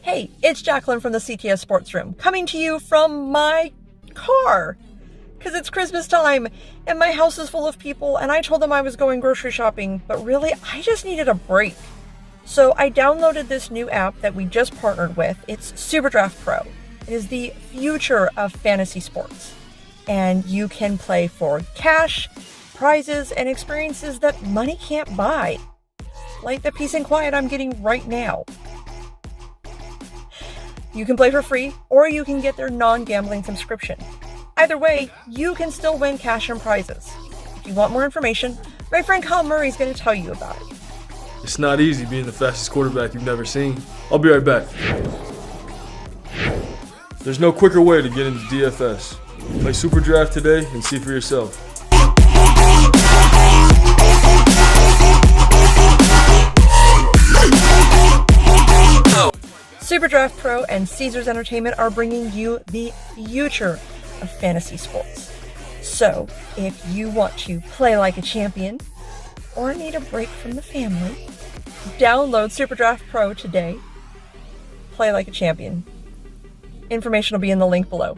Hey, it's Jacqueline from the CTS Sports Room, coming to you from my car. Because it's Christmas time, and my house is full of people, and I told them I was going grocery shopping, but really, I just needed a break. So I downloaded this new app that we just partnered with. It's SuperDraft Pro. It is the future of fantasy sports. And you can play for cash, prizes, and experiences that money can't buy. Like the peace and quiet I'm getting right now. You can play for free, or you can get their non-gambling subscription. Either way, you can still win cash and prizes. If you want more information, my friend Kyle Murray is going to tell you about it. It's not easy being the fastest quarterback you've never seen. I'll be right back. There's no quicker way to get into DFS. Play Super Draft today and see for yourself. SuperDraft Pro and Caesars Entertainment are bringing you the future of fantasy sports. So, if you want to play like a champion or need a break from the family, download SuperDraft Pro today. Play like a champion. Information will be in the link below.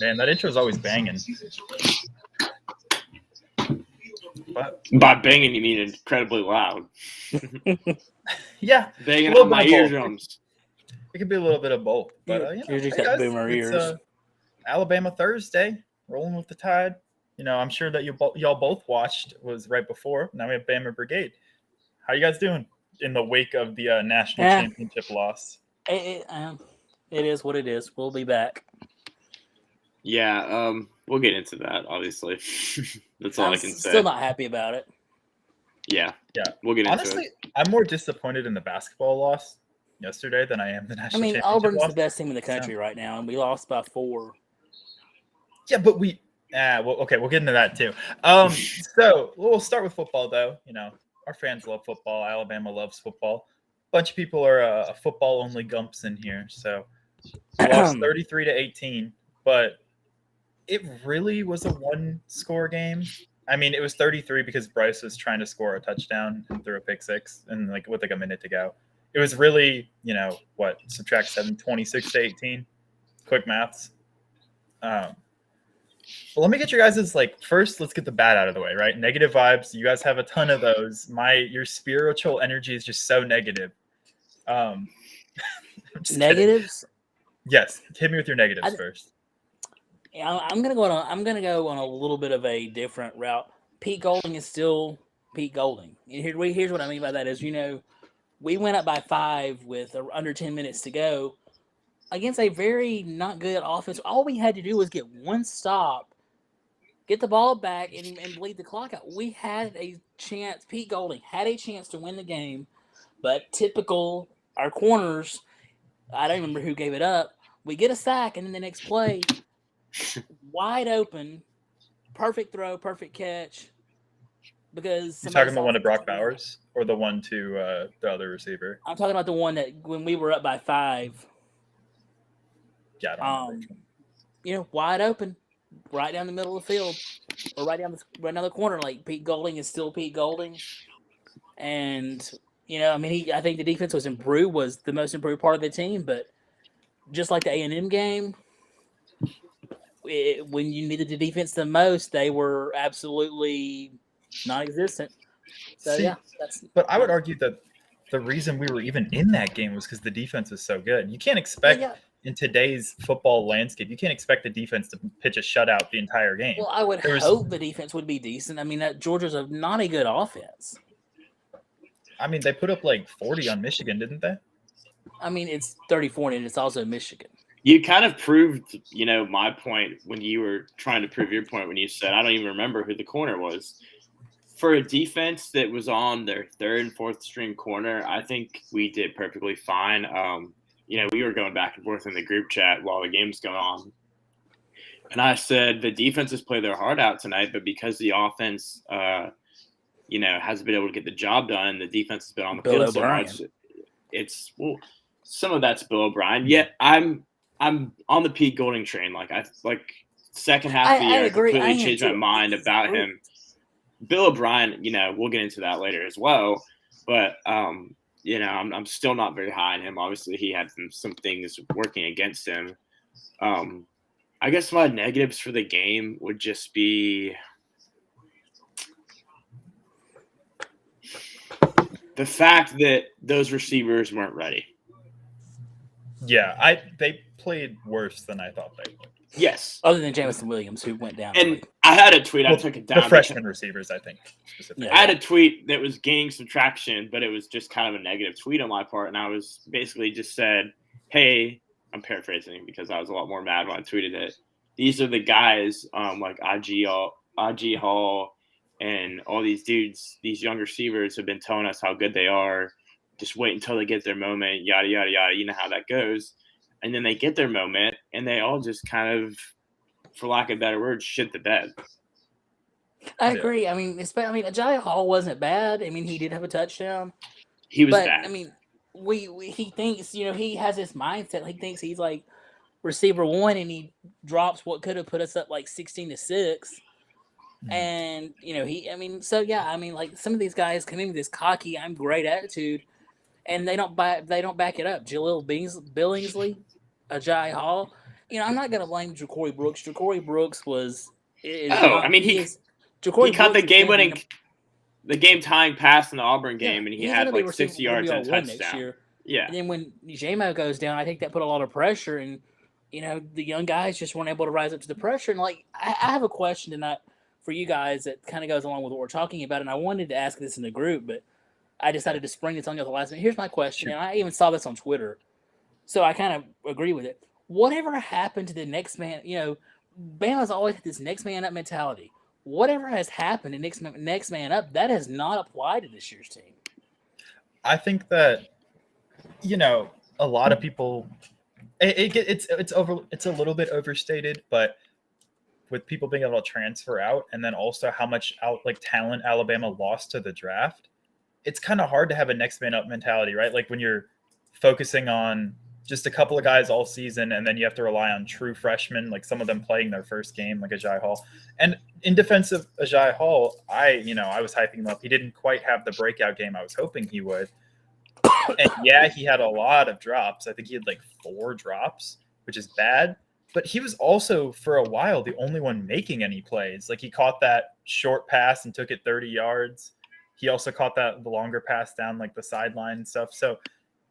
Man, that intro is always banging. But by banging, you mean incredibly loud. Yeah, Banging on my eardrums. It could be a little bit of both. But you just got boomer ears. Alabama Thursday, rolling with the Tide. You know, I'm sure that y'all both watched was right before. Now we have Bama Brigade. How you guys doing in the wake of the national championship loss? It is what it is. We'll be back. Yeah, we'll get into that, obviously. That's all I can say. Still not happy about it. Yeah, we'll get into it. Honestly, I'm more disappointed in the basketball loss yesterday than I am the national championship Auburn's loss. the best team in the country right now, and we lost by 4. Yeah, but we'll get into that too. So we'll start with football, though. You know, our fans love football. Alabama loves football. A bunch of people are football-only gumps in here, so we lost 33-18, but it really was a one-score game. I mean, it was 33 because Bryce was trying to score a touchdown and threw a pick six, and with a minute to go. It was really, subtract 7, 26-18. Quick maths. But let me get your guys' first. Let's get the bad out of the way, right? Negative vibes. You guys have a ton of those. Your spiritual energy is just so negative. Negatives? Kidding. Yes, hit me with your negatives first. I'm gonna go on a little bit of a different route. Pete Golding is still Pete Golding. Here's what I mean by that is, we went up by 5 with under 10 minutes to go against a very not good offense. All we had to do was get one stop, get the ball back, and bleed the clock out. We had a chance. Pete Golding had a chance to win the game, but typical our corners. I don't remember who gave it up. We get a sack, and then the next play, wide open, perfect throw, perfect catch. Because you're talking about the one to Brock Bowers or the one to the other receiver? I'm talking about the one that when we were up by 5. Yeah, I don't remember. Wide open, right down the middle of the field, or right down the corner. Like Pete Golding is still Pete Golding, and I think the defense was the most improved part of the team. But just like the A&M game, when you needed the defense the most, they were absolutely non-existent. So but I would argue that the reason we were even in that game was because the defense was so good. You can't expect in today's football landscape, you can't expect the defense to pitch a shutout the entire game. Well, I would hope the defense would be decent. I mean, Georgia's not a good offense. I mean, they put up 40 on Michigan, didn't they? I mean, it's 34 and it's also Michigan. You kind of proved, my point when you were trying to prove your point when you said, I don't even remember who the corner was. For a defense that was on their third and fourth string corner, I think we did perfectly fine. We were going back and forth in the group chat while the game was going on. And I said the defenses play their heart out tonight, but because the offense, hasn't been able to get the job done, the defense has been on the field so much. Some of that's Bill O'Brien. Yet I'm on the Pete Golding train. Second half of the year, I completely changed my mind about him. Bill O'Brien, we'll get into that later as well. But I'm still not very high on him. Obviously, he had some things working against him. I guess my negatives for the game would just be the fact that those receivers weren't ready. Yeah, they played worse than I thought they would. Yes. Other than Jamison Williams, who went down. And I had a tweet. I took it down. The freshman receivers, I think, specifically. I had a tweet that was gaining some traction, but it was just kind of a negative tweet on my part. And I was basically just said, hey, I'm paraphrasing because I was a lot more mad when I tweeted it. These are the guys like IG Hall and all these dudes, these young receivers have been telling us how good they are. Just wait until they get their moment, yada, yada, yada. You know how that goes. And then they get their moment, and they all just kind of, for lack of better words, shit the bed. I agree. I mean, Agiye Hall wasn't bad. I mean, he did have a touchdown. He was bad. I mean, he thinks, he has this mindset. He thinks he's like receiver one, and he drops what could have put us up like 16-6. Mm-hmm. And, like some of these guys come in with this cocky, I'm great attitude, and they don't back it up. Julio Billingsley, Agiye Hall. I'm not going to blame Ja'Cory Brooks. Ja'Cory Brooks he caught the game tying pass in the Auburn game, and he had like 60 yards and a touchdown. Yeah. And then when J-Mo goes down, I think that put a lot of pressure, and the young guys just weren't able to rise up to the pressure. And I have a question tonight for you guys that kind of goes along with what we're talking about, and I wanted to ask this in the group, but I decided to spring this on you at the last minute. Here's my question, and I even saw this on Twitter, so I kind of agree with it. Whatever happened to the next man? Bama's always had this next man up mentality. Whatever has happened to next man up, that has not applied to this year's team. I think that a lot of people, it's a little bit overstated, but with people being able to transfer out, and then also how much talent Alabama lost to the draft, it's kind of hard to have a next man up mentality, right? Like when you're focusing on just a couple of guys all season, and then you have to rely on true freshmen, like some of them playing their first game, like Agiye Hall. And in defense of Agiye Hall, I was hyping him up. He didn't quite have the breakout game I was hoping he would. And yeah, he had a lot of drops. I think he had like 4 drops, which is bad. But he was also, for a while, the only one making any plays. Like he caught that short pass and took it 30 yards. He also caught the longer pass down like the sideline and stuff. So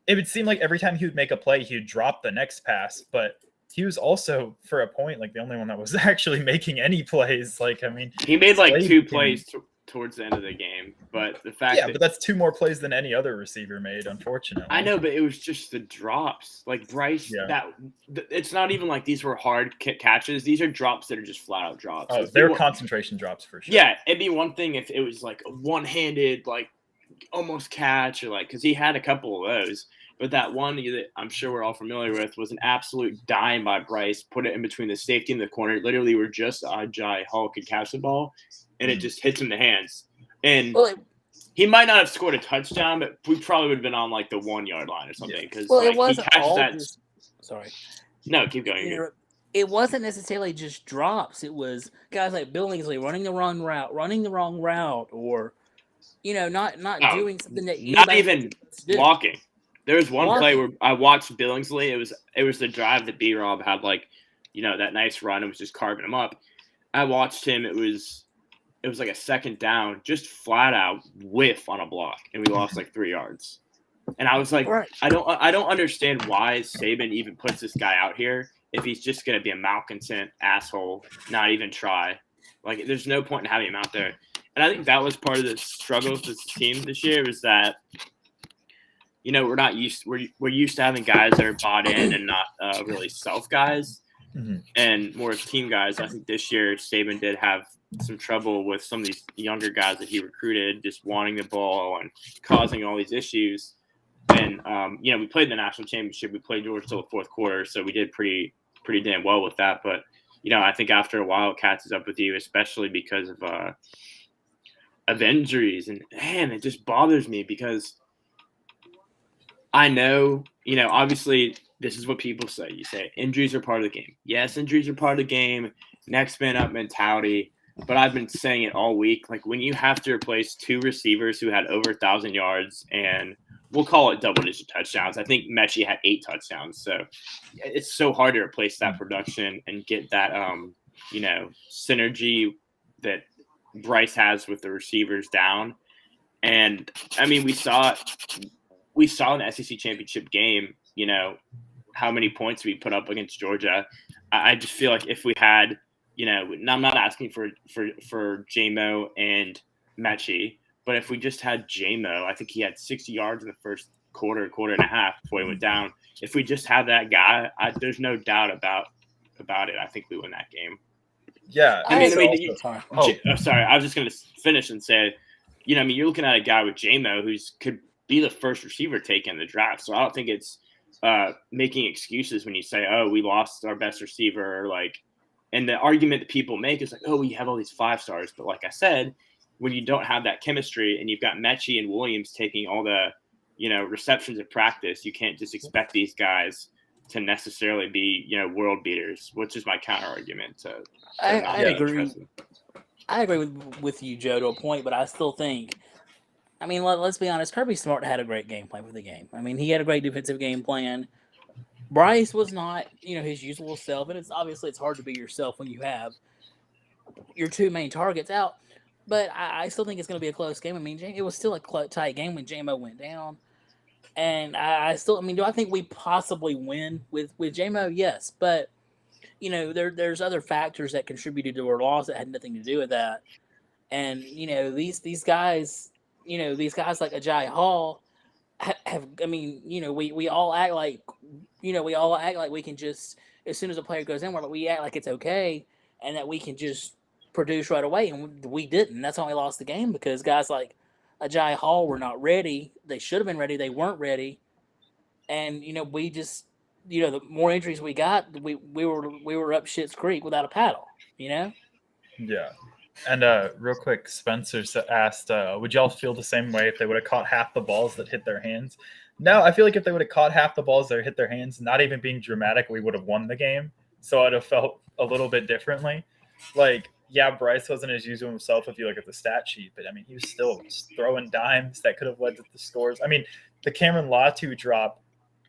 it would seem like every time he would make a play, he would drop the next pass. But he was also, for a point, like the only one that was actually making any plays. He made like 2 plays towards the end of the game. But the fact but that's 2 more plays than any other receiver made, unfortunately. I know, but it was just the drops. Like Bryce, it's not even like these were hard catches. These are drops that are just flat out drops. Oh, they're concentration drops for sure. Yeah, it'd be one thing if it was like a one-handed, like almost catch, or because he had a couple of those. But that one that I'm sure we're all familiar with was an absolute dime by Bryce. Put it in between the safety and the corner. Literally, where just Agiye Hall could catch the ball, and it just hits him in the hands. And he might not have scored a touchdown, but we probably would have been on like the 1 yard line or something. Because it wasn't he catches that. Sorry. No, keep going. It wasn't necessarily just drops. It was guys like Billingsley running the wrong route, or not doing something that not even blocking. There was one play where I watched Billingsley. It was the drive that B-Rob had that nice run. It was just carving him up. I watched him. It was like a second down, just flat out whiff on a block, and we lost like 3 yards. And I was like, I don't understand why Saban even puts this guy out here if he's just gonna be a malcontent asshole, not even try. Like, there's no point in having him out there. And I think that was part of the struggle with this team this year, was that we're not used. We're used to having guys that are bought in and not really self guys, and more team guys. I think this year Saban did have some trouble with some of these younger guys that he recruited, just wanting the ball and causing all these issues. And we played the national championship. We played Georgia till the fourth quarter, so we did pretty damn well with that. But I think after a while, it catches up with you, especially because of injuries. And man, it just bothers me because I know, obviously this is what people say. You say injuries are part of the game. Yes, injuries are part of the game. Next man up mentality. But I've been saying it all week. Like when you have to replace two receivers who had over 1,000 yards and we'll call it double-digit touchdowns. I think Mechie had 8 touchdowns. So it's so hard to replace that production and get that, synergy that Bryce has with the receivers down. And, I mean, we saw in the SEC championship game, how many points we put up against Georgia. I just feel like if we had, and I'm not asking for J-Mo and Mechie, but if we just had J-Mo, I think he had 60 yards in the first quarter and a half before he went down. If we just have that guy, there's no doubt about it. I think we win that game. Yeah. Sorry. I was just going to finish and say, you're looking at a guy with J-Mo could be the first receiver taken in the draft. So I don't think it's making excuses when you say, oh, we lost our best receiver, and the argument that people make is like, oh, we have all these 5 stars. But like I said, when you don't have that chemistry and you've got Mechie and Williams taking all the, receptions at practice, you can't just expect these guys to necessarily be, world beaters, which is my counter argument. I agree. I agree with you, Joe, to a point, but I still think, I mean, let's be honest, Kirby Smart had a great game plan for the game. I mean, he had a great defensive game plan. Bryce was not, his usual self, and it's hard to be yourself when you have your 2 main targets out. But I still think it's going to be a close game. I mean, it was still a tight game when J-Mo went down. And do I think we possibly win with J-Mo? Yes. But, there's other factors that contributed to our loss that had nothing to do with that. And, these guys, these guys like Agiye Hall have we all act like, we can just, as soon as a player goes in, we act like it's okay and that we can just produce right away. And we didn't. That's why we lost the game, because guys like Agiye Hall were not ready. They should have been ready. They weren't ready. And, we just, the more injuries we got, we were up Schitt's Creek without a paddle, Yeah. And real quick, Spencer asked, would y'all feel the same way if they would have caught half the balls that hit their hands? No, I feel like if they would have caught half the balls that hit their hands, not even being dramatic, we would have won the game. So I'd have felt a little bit differently. Bryce wasn't as usual himself if you look at the stat sheet, but I mean, he was still throwing dimes that could have led to the scores. I mean, the Cameron Latu drop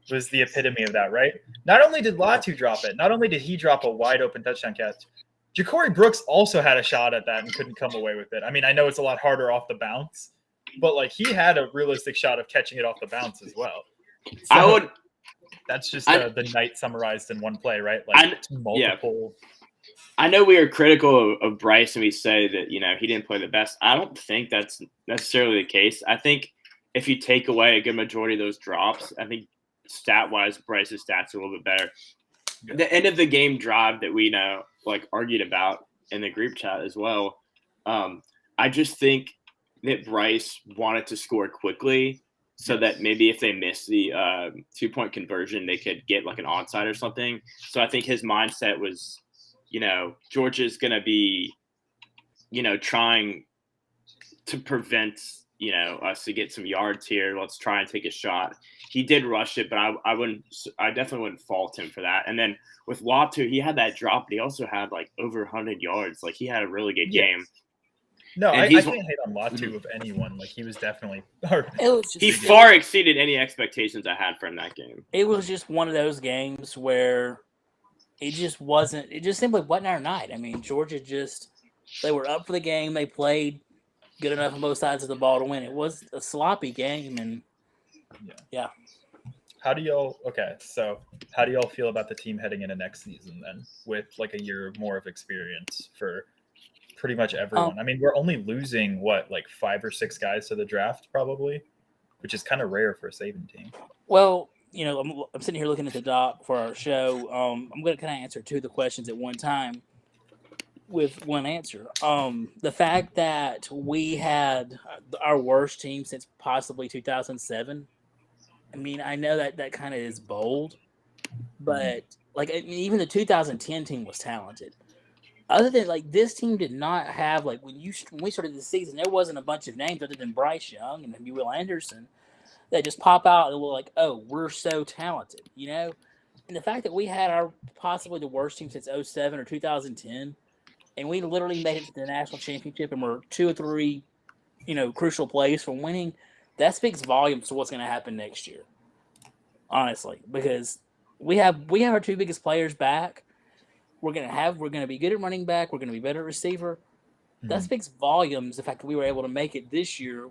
was the epitome of that, right? Not only did Latu drop it, not only did he drop a wide open touchdown catch, Ja'Cory Brooks also had a shot at that and couldn't come away with it. I mean, I know it's a lot harder off the bounce, but he had a realistic shot of catching it off the bounce as well. So that's just the night summarized in one play, right? Multiple. Yeah. I know we are critical of Bryce and we say that, he didn't play the best. I don't think that's necessarily the case. I think if you take away a good majority of those drops, I think stat-wise, Bryce's stats are a little bit better. Yeah. The end of the game drive that we argued about in the group chat as well. I just think that Bryce wanted to score quickly so that maybe if they missed the 2-point conversion, they could get an onside or something. So I think his mindset was, Georgia's going to be, trying to prevent, us to get some yards here. Let's try and take a shot. He did rush it, but I definitely wouldn't fault him for that. And then with Latu, he had that drop, but he also had over 100 yards. He had a really good game. No, I can't hate on Latu of anyone. He was definitely. He far exceeded any expectations I had for him that game. It was just one of those games where it just simply wasn't our night. I mean, Georgia they were up for the game. They played good enough on both sides of the ball to win. It was a sloppy game, and yeah. How do y'all feel about the team heading into next season then, with a year more of experience for pretty much everyone? I mean, we're only losing 5 or 6 guys to the draft probably. which is kind of rare for a Saban team. Well, I'm sitting here looking at the doc for our show. I'm going to kind of answer two of the questions at one time with one answer. The fact that we had our worst team since possibly 2007. I mean, I know that kind of is bold, but even the 2010 team was talented. Other than this team did not have when we started the season, there wasn't a bunch of names other than Bryce Young and maybe Will Anderson that just pop out and we're like, oh, we're so talented, And the fact that we had our possibly the worst team since 2007 or 2010, and we literally made it to the national championship and we're 2 or 3, crucial plays from winning, that speaks volumes to what's going to happen next year. Honestly, because we have our 2 biggest players back. We're gonna be good at running back. We're gonna be better at receiver. That speaks volumes. The fact that we were able to make it this year,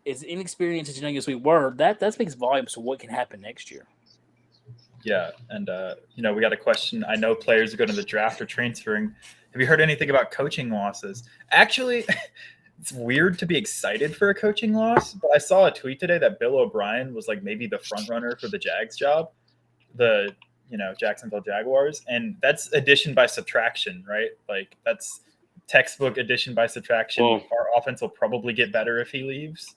as inexperienced as young as we were, that speaks volumes to what can happen next year. Yeah, and we got a question. I know players are going to the draft or transferring. Have you heard anything about coaching losses? Actually, it's weird to be excited for a coaching loss, but I saw a tweet today that Bill O'Brien was maybe the front runner for the Jags job, the Jacksonville Jaguars, and that's addition by subtraction, right? That's textbook addition by subtraction. Well, our offense will probably get better if he leaves.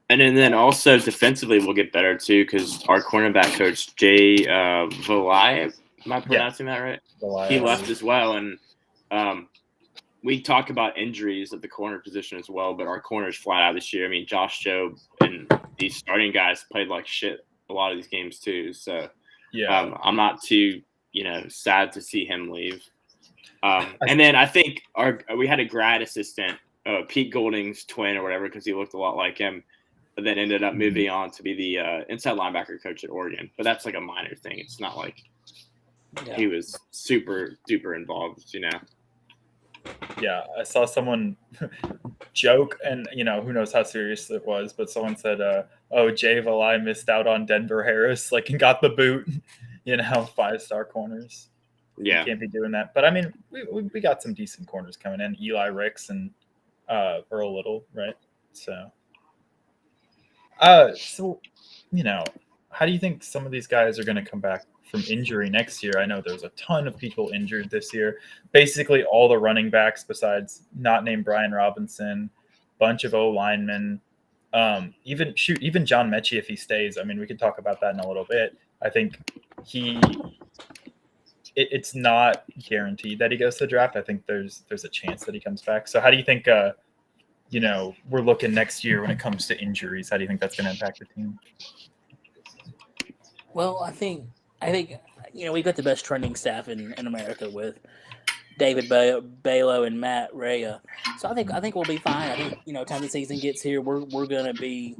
And then also defensively we'll get better too, because our cornerback coach Jay Valai, am I pronouncing that right? Valai. He left as well, and we talk about injuries at the corner position as well, but our corners flat out this year. I mean, Josh Jobe and these starting guys played like shit a lot of these games too. So yeah, I'm not too sad to see him leave. And then I think we had a grad assistant, Pete Golding's twin or whatever, because he looked a lot like him, but then ended up moving on to be the inside linebacker coach at Oregon. But that's a minor thing. It's not like he was super duper involved, Yeah, I saw someone joke, and who knows how serious it was, but someone said, "Oh, Jay Valai missed out on Denver Harris, and got the boot." 5-star corners. Yeah, you can't be doing that. But I mean, we got some decent corners coming in: Eli Ricks and Earl Little, right? So, how do you think some of these guys are going to come back from injury next year? I know there's a ton of people injured this year. Basically, all the running backs besides not named Brian Robinson, bunch of O linemen, even John Mechie if he stays. I mean, we could talk about that in a little bit. I think it's not guaranteed that he goes to the draft. I think there's a chance that he comes back. So how do you think we're looking next year when it comes to injuries? How do you think that's going to impact the team? Well, I think we've got the best training staff in America with David Balo and Matt Rhea. So I think we'll be fine. I think time the season gets here, we're going to be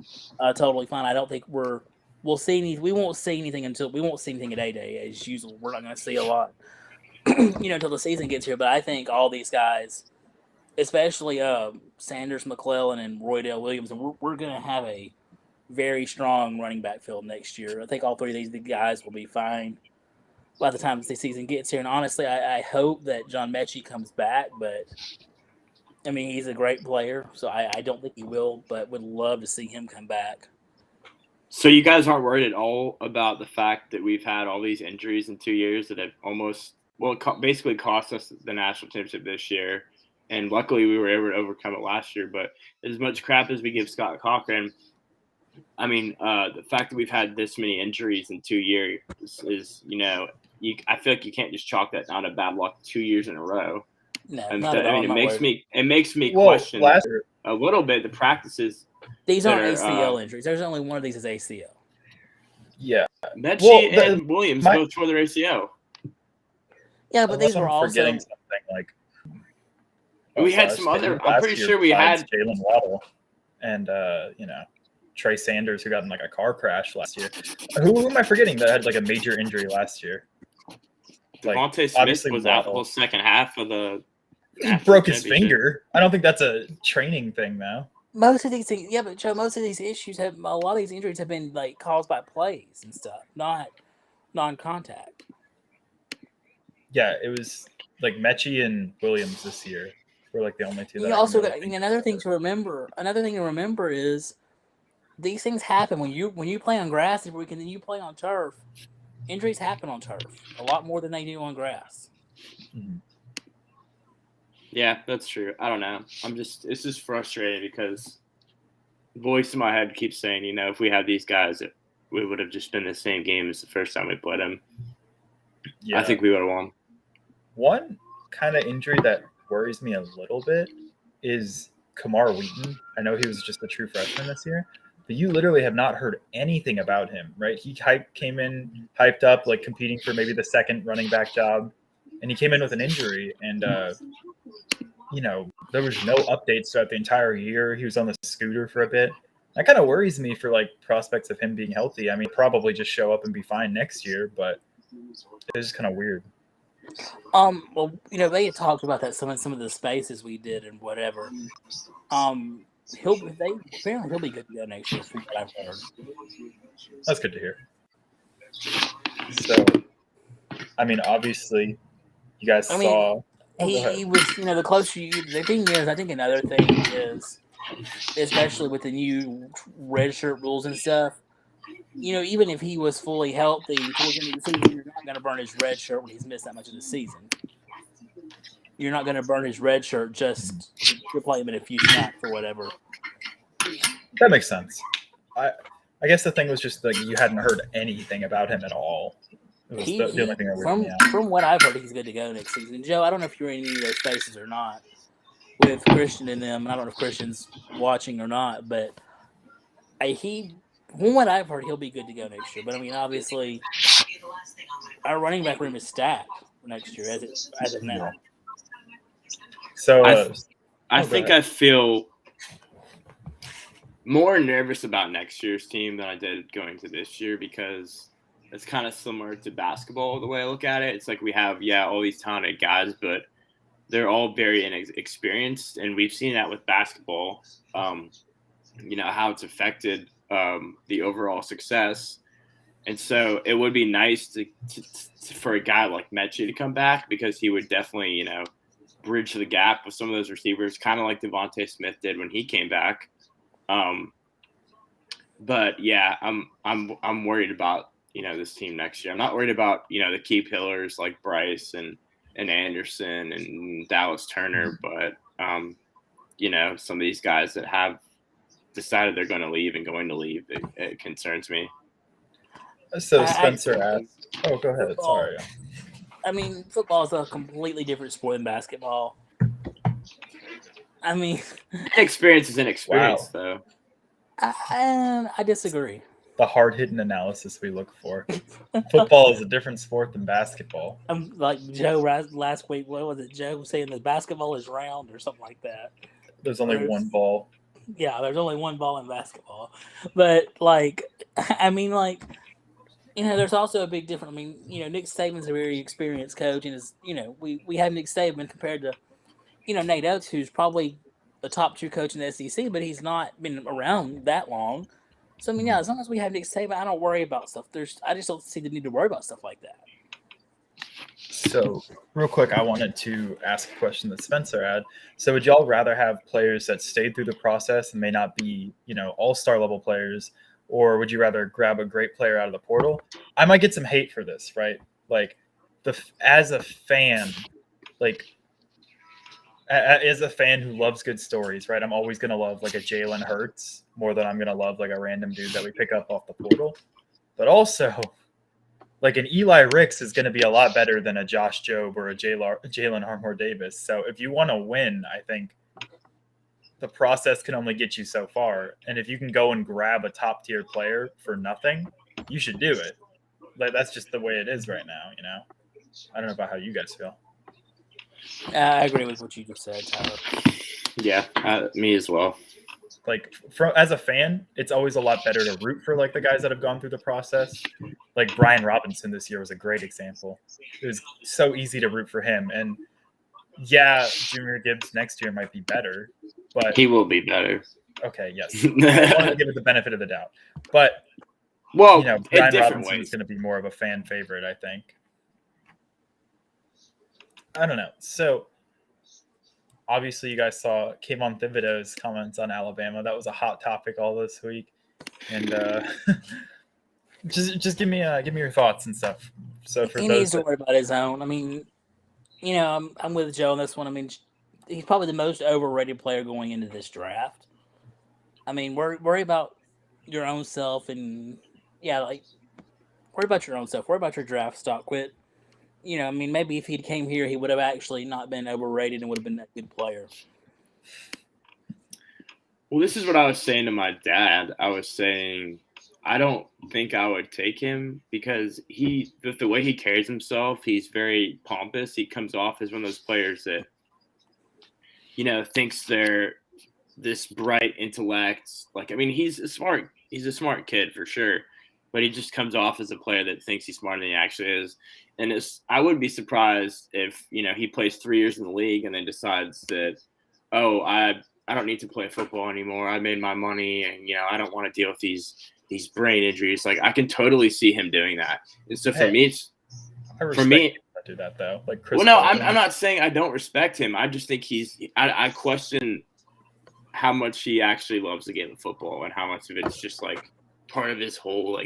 totally fine. I don't think we'll see anything. We won't see anything at A-Day as usual. We're not going to see a lot until the season gets here. But I think all these guys, especially Sanders, McClellan, and Roydell Williams, and we're going to have a very strong running back field next year. I think all 3 of these guys will be fine by the time the season gets here. And honestly, I hope that John Mechie comes back, but I mean, he's a great player, so I don't think he will, but would love to see him come back. So you guys aren't worried at all about the fact that we've had all these injuries in 2 years that have basically cost us the national championship this year, and luckily we were able to overcome it last year. But as much crap as we give Scott Cochran, I mean, the fact that we've had this many injuries in 2 years is I feel like you can't just chalk that down to bad luck 2 years in a row. No, and not at all. It makes me question a little bit the practices. These aren't ACL injuries. There's only one of these is ACL. Yeah, Mechie and Williams both tore their ACL. Yeah, but these were also forgetting something like. We had some other. I'm pretty sure we had Jalen Waddle and Trey Sanders, who got in a car crash last year. Who am I forgetting that had a major injury last year? Devontae Smith was out the whole second half of the. He broke his finger. I don't think that's a training thing, though. Most of these things, yeah, but Joe, most of these issues a lot of these injuries have been caused by plays and stuff, not non-contact. Yeah, it was Mechie and Williams this year were the only two. You also got another thing to remember. Another thing to remember is these things happen when you play on grass every week and then you play on turf. Injuries happen on turf a lot more than they do on grass. Yeah, that's true. I don't know. It's just frustrating because the voice in my head keeps saying, if we had these guys, we would have just been the same game as the first time we played them. Yeah. I think we would have won. One kind of injury that worries me a little bit is Kamar Wheaton. I know he was just a true freshman this year, but you literally have not heard anything about him, right? He came in hyped up, like competing for maybe the second running back job, and he came in with an injury, and there was no updates throughout the entire year. He was on the scooter for a bit. That kind of worries me for like prospects of him being healthy. I mean, probably just show up and be fine next year, but it's just kind of weird. Well, they had talked about that some of the spaces we did and whatever. Apparently he'll be good to go next year from what I've heard. That's good to hear. So, I mean, obviously, you guys saw. He was, the closer you. The thing is, I think another thing is, especially with the new redshirt rules and stuff. Even if he was fully healthy towards the end of the season, you're not going to burn his red shirt when he's missed that much of the season. You're not going to burn his red shirt just to play him in a few snaps or whatever. That makes sense. I guess the thing was just that you hadn't heard anything about him at all. It was the only thing that weirded me out. From what I've heard, he's good to go next season. Joe, I don't know if you're in any of those spaces or not with Christian and them. And I don't know if Christian's watching or not, but from what I've heard, he'll be good to go next year. But I mean, obviously, our running back room is stacked next year as of now. So I think I feel more nervous about next year's team than I did going to this year because it's kind of similar to basketball the way I look at it. It's like we have all these talented guys, but they're all very inexperienced, and we've seen that with basketball. How it's affected the overall success. And so it would be nice for a guy like Mechie to come back because he would definitely, bridge the gap with some of those receivers, kind of like Devontae Smith did when he came back. But yeah, I'm worried about, this team next year. I'm not worried about, the key pillars like Bryce and Anderson and Dallas Turner, but some of these guys that have decided they're going to leave and going to leave, it concerns me. So Spencer asked, go ahead. Football, Sorry. I mean, football is a completely different sport than basketball. I mean, inexperience is inexperience, though. I disagree. The hard-hitting analysis we look for. Football is a different sport than basketball. Like Joe last week, what was it? Joe saying that basketball is round or something like that. There's only one ball. Yeah, there's only one ball in basketball. But, there's also a big difference. I mean, Nick Saban's a very experienced coach, and we have Nick Saban compared to, Nate Oates, who's probably the top 2 coach in the SEC, but he's not been around that long. So, I mean, as long as we have Nick Saban, I don't worry about stuff. I just don't see the need to worry about stuff like that. So, real quick, I wanted to ask a question that Spencer had. So, would y'all rather have players that stayed through the process and may not be, all-star level players, or would you rather grab a great player out of the portal? I might get some hate for this, right? Like, as a fan, as a fan who loves good stories, right? I'm always going to love like a Jalen Hurts more than I'm going to love like a random dude that we pick up off the portal. But also, like an Eli Ricks is going to be a lot better than a Josh Jobe or a Jalen Armour Davis. So if you want to win, I think the process can only get you so far. And if you can go and grab a top tier player for nothing, you should do it. Like that's just the way it is right now, I don't know about how you guys feel. I agree with what you just said, Tyler. Yeah, me as well. Like as a fan, it's always a lot better to root for like the guys that have gone through the process. Like Brian Robinson this year was a great example. It was so easy to root for him. And yeah, Junior Gibbs next year might be better, but he will be better. Okay, yes. I want to give it the benefit of the doubt. But Brian Robinson is going to be more of a fan favorite, I think. I don't know. So obviously you guys saw Kayvon Thibodeau's comments on Alabama. That was a hot topic all this week. And just give me your thoughts and stuff. So for He needs to worry about his own. I mean, I'm with Joe on this one. I mean, he's probably the most overrated player going into this draft. I mean, worry about your own self and worry about your own self. Worry about your draft stock. Quit. I mean, maybe if he came here, he would have actually not been overrated and would have been that good player. Well, this is what I was saying to my dad. I was saying I don't think I would take him because the way he carries himself, he's very pompous. He comes off as one of those players that, thinks they're this bright intellect. Like, I mean, he's a smart kid for sure, but he just comes off as a player that thinks he's smarter than he actually is. And I wouldn't be surprised if, he plays 3 years in the league and then decides that, I don't need to play football anymore. I made my money and, I don't want to deal with these brain injuries. Like, I can totally see him doing that. And so for me, I do that though. Like Chris. Well, no, I'm not saying I don't respect him. I just think I question how much he actually loves the game of football and how much of it's just like part of his whole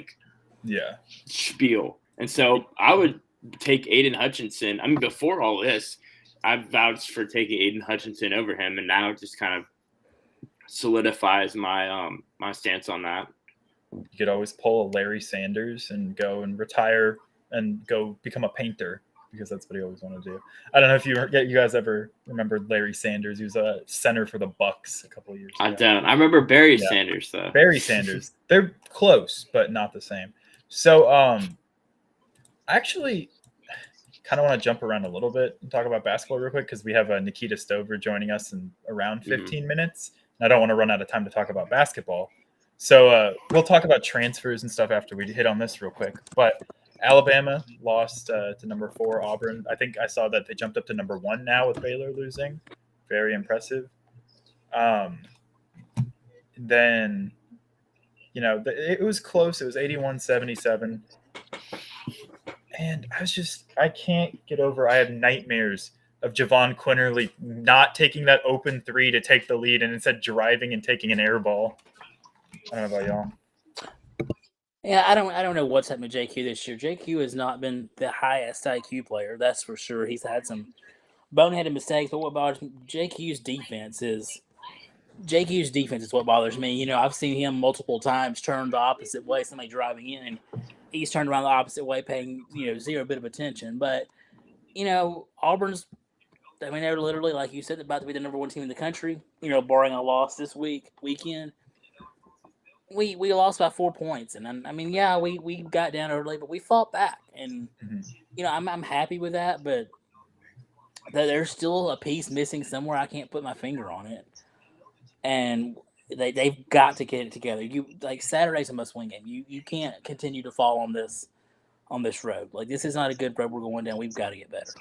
spiel. And so I would take Aiden Hutchinson. I mean, before all this, I vouched for taking Aiden Hutchinson over him, and now it just kind of solidifies my my stance on that. You could always pull a Larry Sanders and go and retire and go become a painter because that's what he always wanted to do. I don't know if you guys ever remember Larry Sanders. He was a center for the Bucks a couple of years ago. I don't. I remember Barry Sanders though. Barry Sanders. They're close, but not the same. So actually kind of want to jump around a little bit and talk about basketball real quick because we have Nikita Stover joining us in around 15 minutes. And I don't want to run out of time to talk about basketball. So we'll talk about transfers and stuff after we hit on this real quick. But Alabama lost to number 4 Auburn. I think I saw that they jumped up to number 1 now with Baylor losing. Very impressive. Then, it was close. It was 81-77. And I can't get over. I have nightmares of Javon Quinterly not taking that open 3 to take the lead and instead driving and taking an air ball. I don't know about y'all. Yeah, I don't know what's happened to JQ this year. JQ has not been the highest IQ player, that's for sure. He's had some boneheaded mistakes, but what bothers me, JQ's defense is what bothers me. I've seen him multiple times turn the opposite way, somebody driving in, and he's turned around the opposite way, paying, zero bit of attention. But, Auburn's, I mean, they're literally, like you said, about to be the number 1 team in the country, barring a loss this weekend. We lost by 4 points. And, I mean, yeah, we got down early, but we fought back. And, I'm happy with that, but there's still a piece missing somewhere. I can't put my finger on it. And they've got to get it together. Saturday's a must-win game. You can't continue to fall on this road. Like, this is not a good road we're going down. We've got to get better.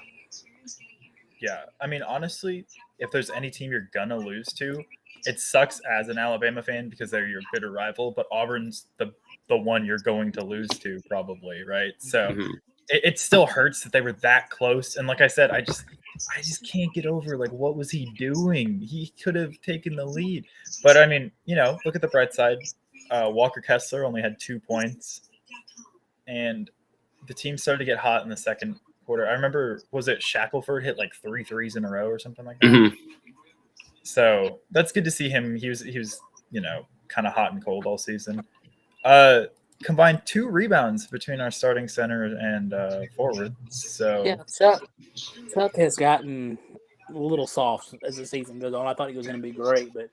Yeah, I mean, honestly, if there's any team you're gonna lose to, it sucks as an Alabama fan because they're your bitter rival. But Auburn's the one you're going to lose to, probably, right? So it still hurts that they were that close. And like I said, I just can't get over, like, what was he doing? He could have taken the lead. But, I mean, look at the bright side. Walker Kessler only had 2 points. And the team started to get hot in the second quarter. I remember, was it Shackelford hit like 3 threes in a row or something like that? Mm-hmm. So that's good to see him. He was kind of hot and cold all season. Combined 2 rebounds between our starting center and forward. So yeah, Chuck has gotten a little soft as the season goes on. I thought he was going to be great, but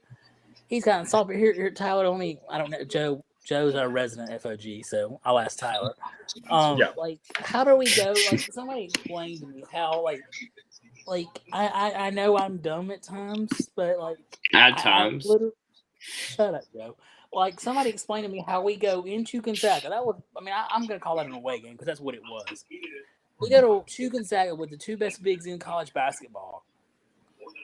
he's gotten soft. Here, Tyler. I don't know. Joe's our resident FOG, so I'll ask Tyler. Like, how do we go? Like, somebody explain to me how, I know I'm dumb at times, but at times. Shut up, Joe. Like, somebody explain to me how we go into Gonzaga. I'm going to call that an away game because that's what it was. We go to Gonzaga with the 2 best bigs in college basketball,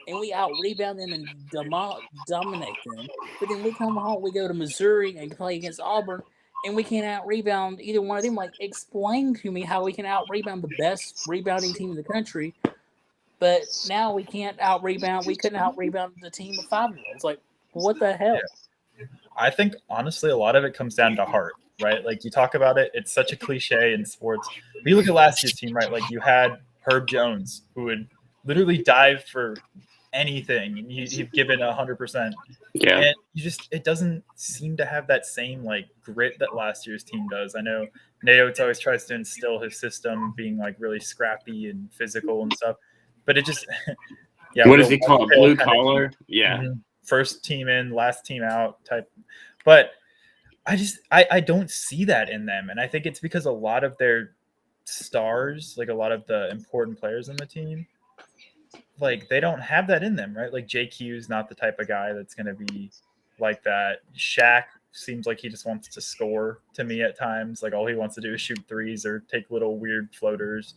and we out-rebound them and dominate them. But then we come home, we go to Missouri and play against Auburn, and we can't out-rebound either one of them. Like, explain to me how we can out-rebound the best rebounding team in the country, but now we can't out-rebound. We couldn't out-rebound the team of 5-year-olds. Like, what the hell? I think honestly, a lot of it comes down to heart, right? Like you talk about it, it's such a cliche in sports. But you look at last year's team, right? Like you had Herb Jones, who would literally dive for anything, and he'd given 100%. Yeah. And it doesn't seem to have that same like grit that last year's team does. I know Naotes always tries to instill his system being like really scrappy and physical and stuff, but it just, yeah. What does he call it? Blue collar? Yeah. Mm-hmm. First team in, last team out type. But I don't see that in them. And I think it's because a lot of their stars, like a lot of the important players on the team, like they don't have that in them, right? Like JQ's not the type of guy that's going to be like that. Shaq seems like he just wants to score to me at times. Like all he wants to do is shoot threes or take little weird floaters.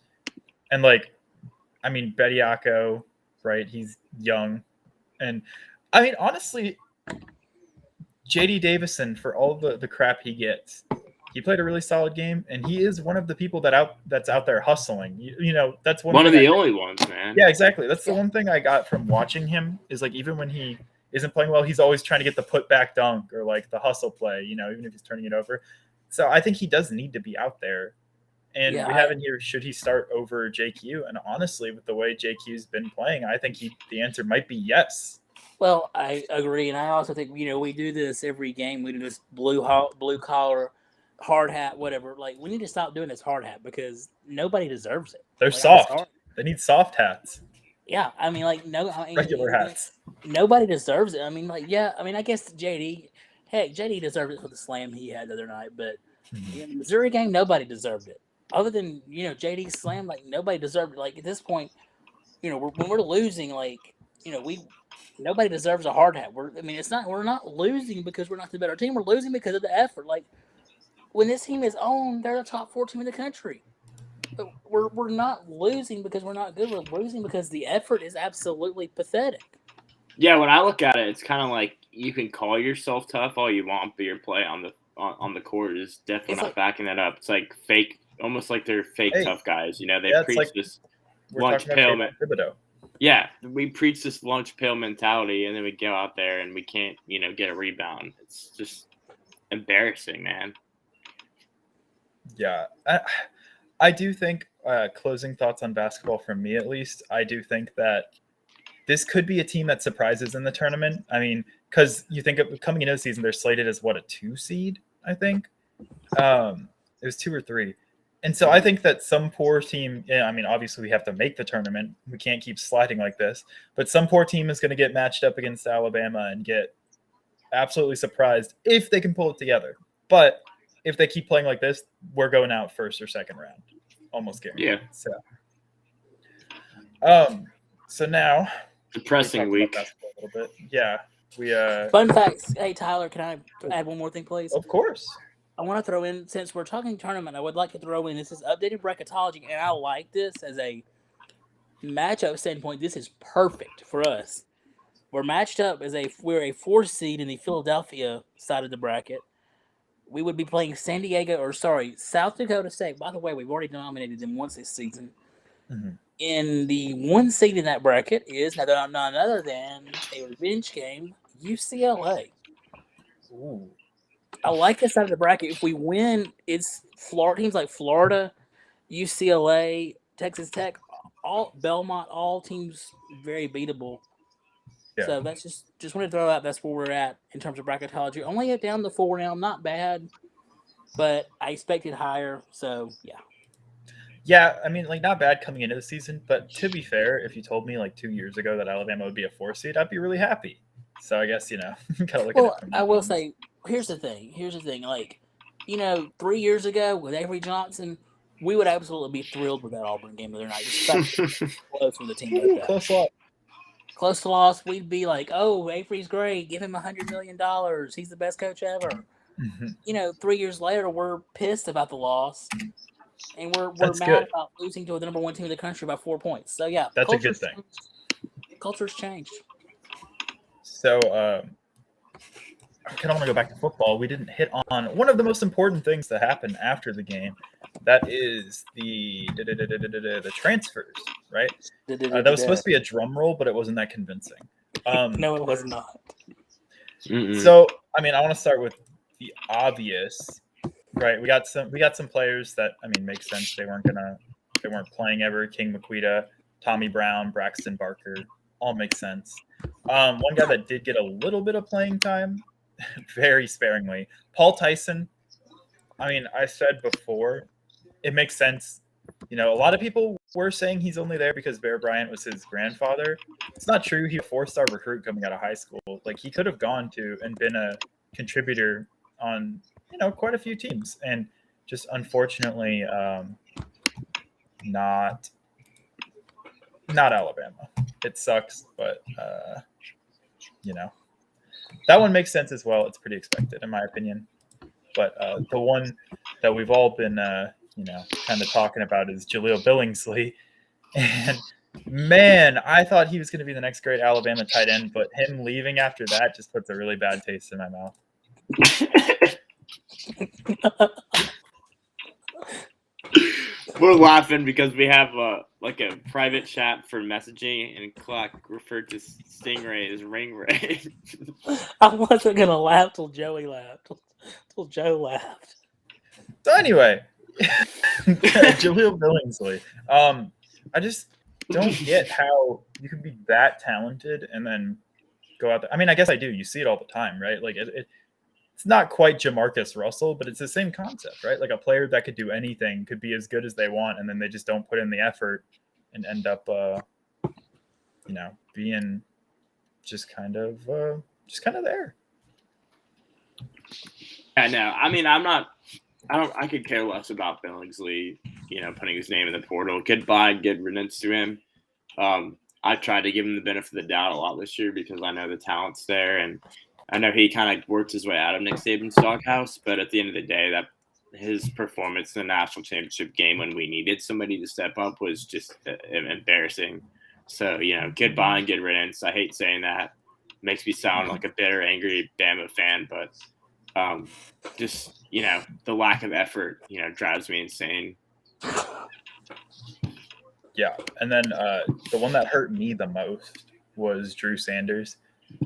And like, I mean, Bediako, right? He's young. And I mean, honestly, JD Davison, for all the crap he gets, he played a really solid game, and he is one of the people that's out there hustling. You know, that's one of the only ones, man. Yeah, exactly. That's the one thing I got from watching him is like even when he isn't playing well, he's always trying to get the putback dunk or like the hustle play. You know, even if he's turning it over. So I think he does need to be out there. And we haven't here. Should he start over JQ? And honestly, with the way JQ's been playing, I think the answer might be yes. Well, I agree, and I also think we do this every game. We do this blue collar, hard hat, whatever. Like we need to stop doing this hard hat because nobody deserves it. They're like, soft. They need soft hats. Yeah, I mean, like regular hats. Nobody deserves it. I mean, like I guess JD deserved it for the slam he had the other night, but in the Missouri game, nobody deserved it. Other than JD's slam, like nobody deserved it. Like at this point, when we're losing, like nobody deserves a hard hat. We're not losing because we're not the better team. We're losing because of the effort. Like when this team is on, they're the top 4 team in the country. But we're not losing because we're not good. We're losing because the effort is absolutely pathetic. Yeah, when I look at it, it's kind of like you can call yourself tough all you want, but your play on the court is definitely not backing that up. It's like fake, almost like they're fake tough guys. They preach this lunch pail. Yeah, we preach this lunch pail mentality, and then we go out there and we can't, get a rebound. It's just embarrassing, man. Yeah, I do think, closing thoughts on basketball from me at least, I do think that this could be a team that surprises in the tournament. I mean, because you think of coming into the season, they're slated as a 2 seed, I think. It was 2 or 3. And so I think that some poor team, I mean, obviously we have to make the tournament. We can't keep sliding like this. But some poor team is going to get matched up against Alabama and get absolutely surprised if they can pull it together. But if they keep playing like this, we're going out first or second round. Almost guaranteed. Yeah. So now. Depressing week. A little bit. Yeah. Fun facts. Hey, Tyler, can I add one more thing, please? Of course. I want to throw in, since we're talking tournament, I would like to throw in, this is updated bracketology, and I like this as a matchup standpoint. This is perfect for us. We're matched up we're a 4 seed in the Philadelphia side of the bracket. We would be playing South Dakota State. By the way, we've already nominated them once this season. Mm-hmm. In the 1 seed in that bracket is none other than a revenge game, UCLA. Ooh. I like this side of the bracket. If we win, it's teams like Florida, UCLA, Texas Tech, Belmont, all teams very beatable. Yeah. So that's just want to throw out that's where we're at in terms of bracketology. Only down to 4 now, not bad, but I expected higher. So yeah. Yeah, I mean, like not bad coming into the season, but to be fair, if you told me like 2 years ago that Alabama would be a 4 seed, I'd be really happy. So I guess kind of look at it. I will say. Here's the thing. Like, 3 years ago with Avery Johnson, we would absolutely be thrilled with that Auburn game the other night. Close with a team like that. Close to loss. We'd be like, oh, Avery's great. Give him $100 million. He's the best coach ever. Mm-hmm. 3 years later, we're pissed about the loss. And we're mad about losing to the number 1 team in the country by 4 points. So, yeah. That's a good thing. Culture's changed. So, I kind of want to go back to football. We didn't hit on one of the most important things that happened after the game. That is the transfers, right? That was supposed to be a drum roll, but it wasn't that convincing. No, it was not. So, I mean, I want to start with the obvious, right? We got some players that, I mean, make sense. They weren't playing ever. King Maquita, Tommy Brown, Braxton Barker, all make sense. One guy that did get a little bit of playing time, very sparingly, Paul Tyson. I mean, I said before, it makes sense. You know, a lot of people were saying he's only there because Bear Bryant was his grandfather. It's not true. He's a 4-star recruit coming out of high school. Like, he could have gone to and been a contributor on, you know, quite a few teams. And just unfortunately, not Alabama. It sucks, but, you know, that one makes sense as well. It's pretty expected, in my opinion. But the one that we've all been, you know, kind of talking about is Julio Billingsley. And, man, I thought he was going to be the next great Alabama tight end, but him leaving after that just puts a really bad taste in my mouth. We're laughing because we have like a private chat for messaging, and Clack referred to Stingray as Ring Ray. I wasn't gonna laugh till Joey laughed. Till Joe laughed. So anyway, Julio Billingsley. I just don't get how you can be that talented and then go out there. I mean, I guess I do. You see it all the time, right? Like it's not quite Jamarcus Russell, but it's the same concept, right? Like a player that could do anything could be as good as they want, and then they just don't put in the effort and end up, you know, being just kind of there. I know. I mean, I could care less about Billingsley, you know, putting his name in the portal. Good buy, good riddance to him. I tried to give him the benefit of the doubt a lot this year because I know the talent's there, and I know he kind of worked his way out of Nick Saban's doghouse, but at the end of the day, that his performance in the national championship game when we needed somebody to step up was just embarrassing. So, you know, good buy and good riddance. I hate saying that. Makes me sound like a bitter, angry Bama fan, but just, you know, the lack of effort, you know, drives me insane. Yeah, and then the one that hurt me the most was Drew Sanders.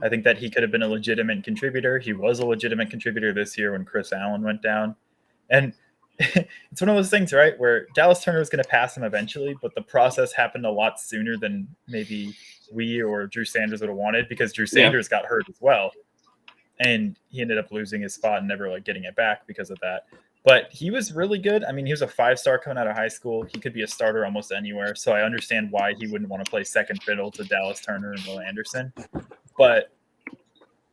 I think that he could have been a legitimate contributor. He was a legitimate contributor this year when Chris Allen went down. And it's one of those things, right, where Dallas Turner was going to pass him eventually, but the process happened a lot sooner than maybe we or Drew Sanders would have wanted because Drew Sanders got hurt as well. And he ended up losing his spot and never getting it back because of that. But he was really good. I mean, he was a 5-star coming out of high school. He could be a starter almost anywhere. So I understand why he wouldn't want to play second fiddle to Dallas Turner and Will Anderson. But,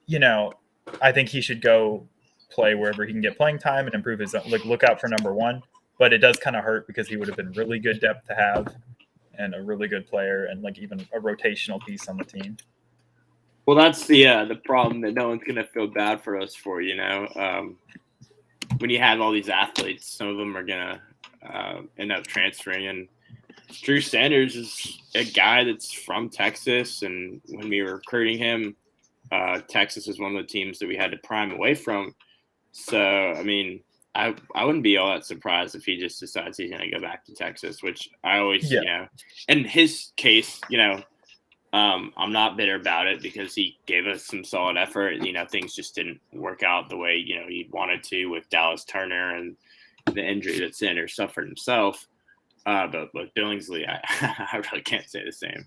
you know, I think he should go play wherever he can get playing time and improve his look out for number one. But it does kind of hurt because he would have been really good depth to have and a really good player and even a rotational piece on the team. Well, that's the problem that no one's going to feel bad for us for, you know. When you have all these athletes, some of them are going to end up transferring. And Drew Sanders is a guy that's from Texas. And when we were recruiting him, Texas was one of the teams that we had to prime away from. So, I mean, I wouldn't be all that surprised if he just decides he's going to go back to Texas, which I always, you know, in his case, you know, I'm not bitter about it because he gave us some solid effort. You know, things just didn't work out the way, you know, he wanted to with Dallas Turner and the injury that Sanders suffered himself. But with Billingsley, I really can't say the same.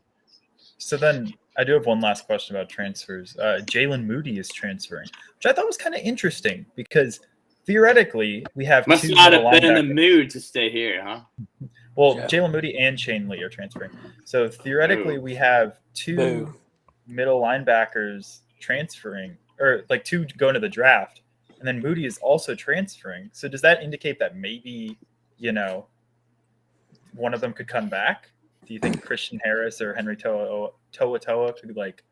So then I do have one last question about transfers. Jalen Moody is transferring, which I thought was kind of interesting because theoretically we have must two not have been in linebackers. the mood to stay here, huh? Well, Jalen Moody and Shane Lee are transferring. So theoretically we have two middle linebackers transferring, or two going to the draft, and then Moody is also transferring. So does that indicate that maybe, you know, one of them could come back? Do you think Christian Harris or Henry Toa could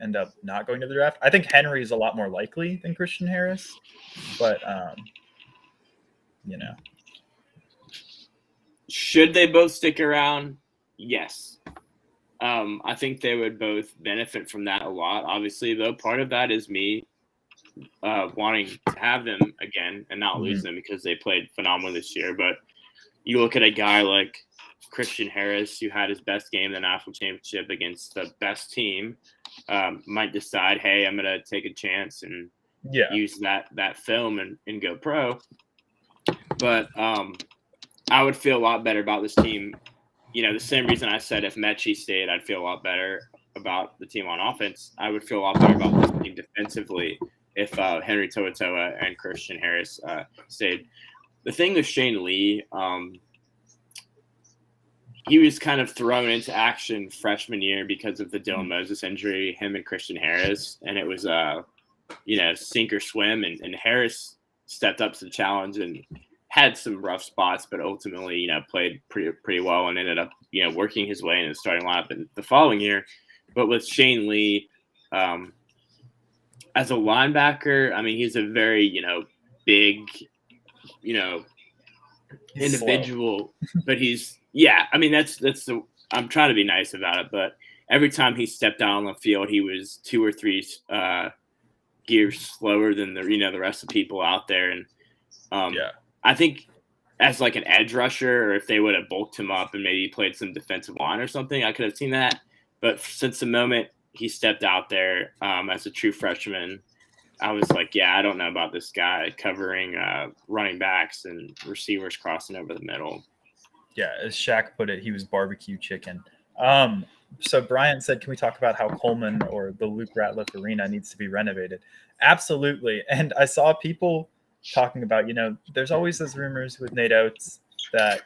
end up not going to the draft? I think Henry is a lot more likely than Christian Harris, but you know. Should they both stick around? Yes. I think they would both benefit from that a lot. Obviously, though, part of that is me wanting to have them again and not lose them because they played phenomenal this year. But you look at a guy like Christian Harris, who had his best game in the national championship against the best team, might decide, hey, I'm going to take a chance and use that film and go pro. But I would feel a lot better about this team. The same reason I said if Mechie stayed, I'd feel a lot better about the team on offense. I would feel a lot better about this team defensively if Henry To'oTo'o and Christian Harris stayed. The thing with Shane Lee, he was kind of thrown into action freshman year because of the Dylan Moses injury, him and Christian Harris. And it was, sink or swim. And Harris stepped up to the challenge and had some rough spots, but ultimately, played pretty well and ended up, working his way into the starting lineup in the following year. But with Shane Lee, as a linebacker, I mean, he's a very, big, individual, but he's, that's the, I'm trying to be nice about it, but every time he stepped out on the field, he was 2 or 3 gears slower than the rest of the people out there. And I think as like an edge rusher, or if they would have bulked him up and maybe played some defensive line or something, I could have seen that. But since the moment he stepped out there as a true freshman, I was like, I don't know about this guy covering running backs and receivers crossing over the middle. Yeah, as Shaq put it, he was barbecue chicken. So Brian said, can we talk about how Coleman or the Luke Ratliff Arena needs to be renovated? Absolutely. And I saw people talking about, there's always those rumors with Nate Oates that,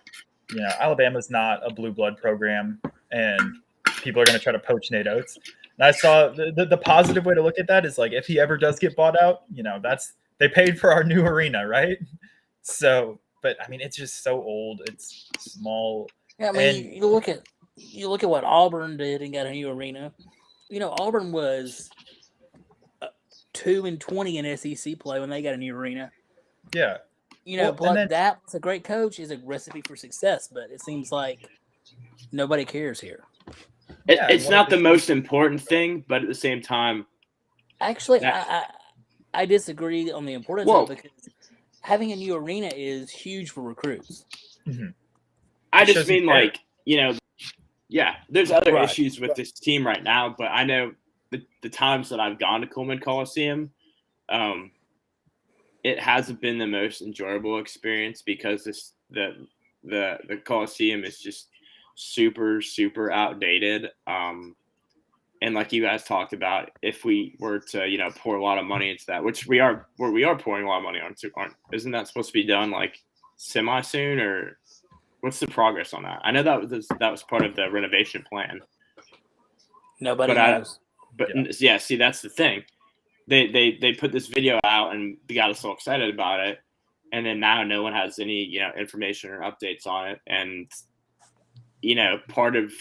Alabama's not a blue blood program and people are going to try to poach Nate Oates. And I saw the positive way to look at that is like, if he ever does get bought out, they paid for our new arena, right? So, but I mean, it's just so old. It's small. Yeah, I mean, you look at what Auburn did and got a new arena. Auburn was 2-20 in SEC play when they got a new arena. Yeah. That was a great coach is a recipe for success, but it seems like nobody cares here. It's not the most important thing, but at the same time, actually, I disagree on the importance of it because having a new arena is huge for recruits. Mm-hmm. I just mean there's other issues with this team right now, but I know the times that I've gone to Coleman Coliseum, it hasn't been the most enjoyable experience because the Coliseum is just super, super outdated. And like you guys talked about, if we were to, pour a lot of money into that, which we are pouring a lot of money onto, isn't that supposed to be done like semi soon, or what's the progress on that? I know that was part of the renovation plan. Nobody knows. See, that's the thing. They put this video out and they got us so excited about it, and then now no one has any information or updates on it. And part of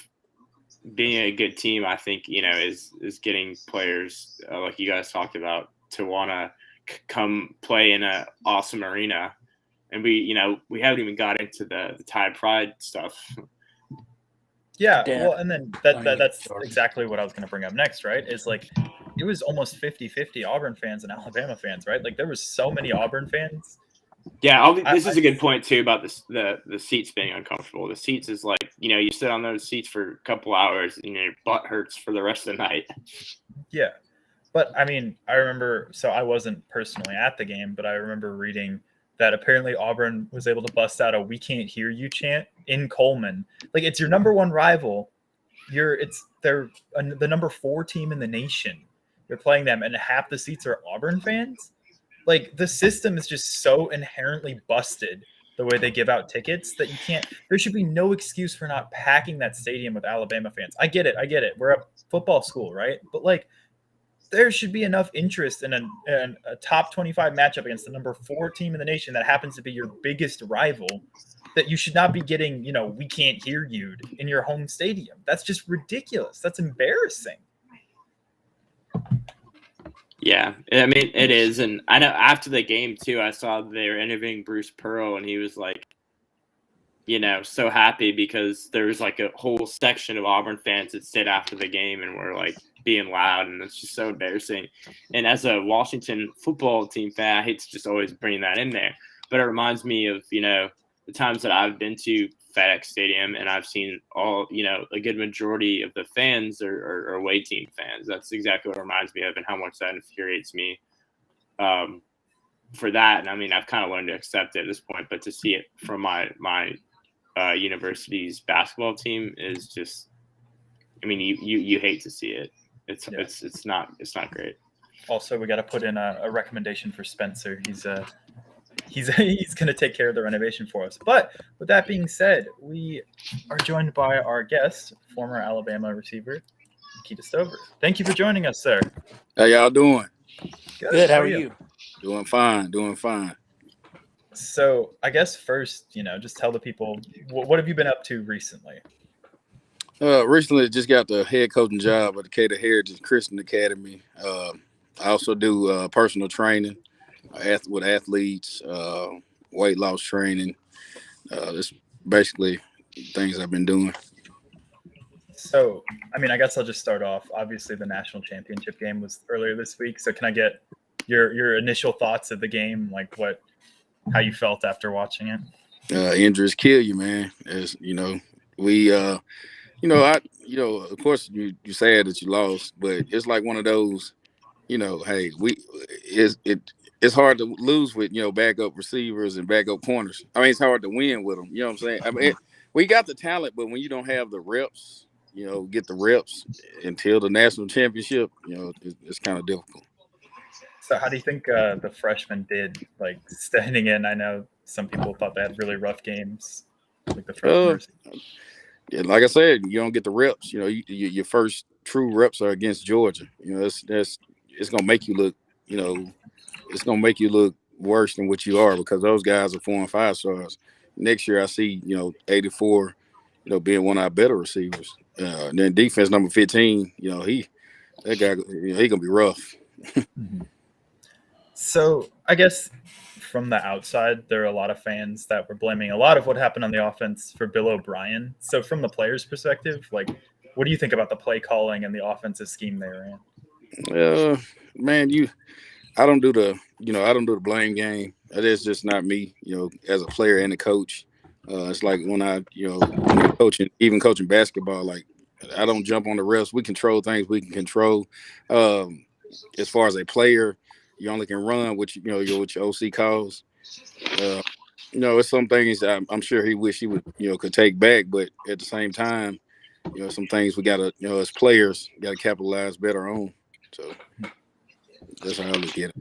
being a good team, I think, is getting players like you guys talked about to want to come play in an awesome arena. And we haven't even got into the Tide Pride stuff. Yeah. Well, and then that's exactly what I was going to bring up next, right? Is like, it was almost 50-50 Auburn fans and Alabama fans, right? Like there was so many Auburn fans. Yeah, this is a good point too about the seats being uncomfortable. The seats is like, you sit on those seats for a couple hours and your butt hurts for the rest of the night. Yeah. But I mean, I remember, so I wasn't personally at the game, but I remember reading that apparently Auburn was able to bust out a "We can't hear you" chant in Coleman. Like, it's your number one rival. They're the number 4 team in the nation. You're playing them and half the seats are Auburn fans. Like, the system is just so inherently busted the way they give out tickets that there should be no excuse for not packing that stadium with Alabama fans. I get it. We're a football school, right? But like, there should be enough interest in a top 25 matchup against the number 4 team in the nation that happens to be your biggest rival, that you should not be getting, "We can't hear you" in your home stadium. That's just ridiculous. That's embarrassing. Yeah, I mean, it is. And I know after the game, too, I saw they were interviewing Bruce Pearl, and he was like, so happy because there was like a whole section of Auburn fans that stayed after the game and were like being loud, and it's just so embarrassing. And as a Washington football team fan, I hate to just always bring that in there, but it reminds me of, the times that I've been to FedEx Stadium and I've seen all, a good majority of the fans are away team fans. That's exactly what it reminds me of and how much that infuriates me for that. And I mean, I've kind of learned to accept it at this point, but to see it from my university's basketball team is just, I mean, you hate to see it. It's not great. Also, we got to put in a recommendation for Spencer. He's going to take care of the renovation for us. But with that being said, we are joined by our guest, former Alabama receiver, Nikita Stover. Thank you for joining us, sir. How y'all doing? Good. How are you? Doing fine. So I guess first, just tell the people, what have you been up to recently? Recently, just got the head coaching job at the Decatur Heritage Christian Academy. I also do personal training with athletes, weight loss training. It's basically things I've been doing. So, I mean, I guess I'll just start off. Obviously, the national championship game was earlier this week. So can I get your initial thoughts of the game, like how you felt after watching it? Injuries kill you, man. As we of course you sad that you lost, but it's like one of those, hey, it's hard to lose with backup receivers and backup corners. I mean, it's hard to win with them. You know what I'm saying? I mean, we got the talent, but when you don't have the reps, get the reps until the national championship, it's kind of difficult. So how do you think the freshmen did, like standing in? I know some people thought they had really rough games, like the freshmen. Yeah, like I said, you don't get the reps. Your first true reps are against Georgia. It's gonna make you look. It's gonna make you look worse than what you are because those guys are 4 and 5 stars. Next year, I see 84, being one of our better receivers. Then defense number 15, that guy, he gonna be rough. Mm-hmm. So I guess from the outside, there are a lot of fans that were blaming a lot of what happened on the offense for Bill O'Brien. So from the players' perspective, like, what do you think about the play calling and the offensive scheme they were in? Man, I don't do the blame game. That's just not me, as a player and a coach. It's like when I coaching basketball, like I don't jump on the refs. We control things we can control. As far as a player, you only can run what your OC calls. It's some things I'm sure he wish he would could take back, but at the same time, some things we gotta as players gotta capitalize better on. So that's how I look at it.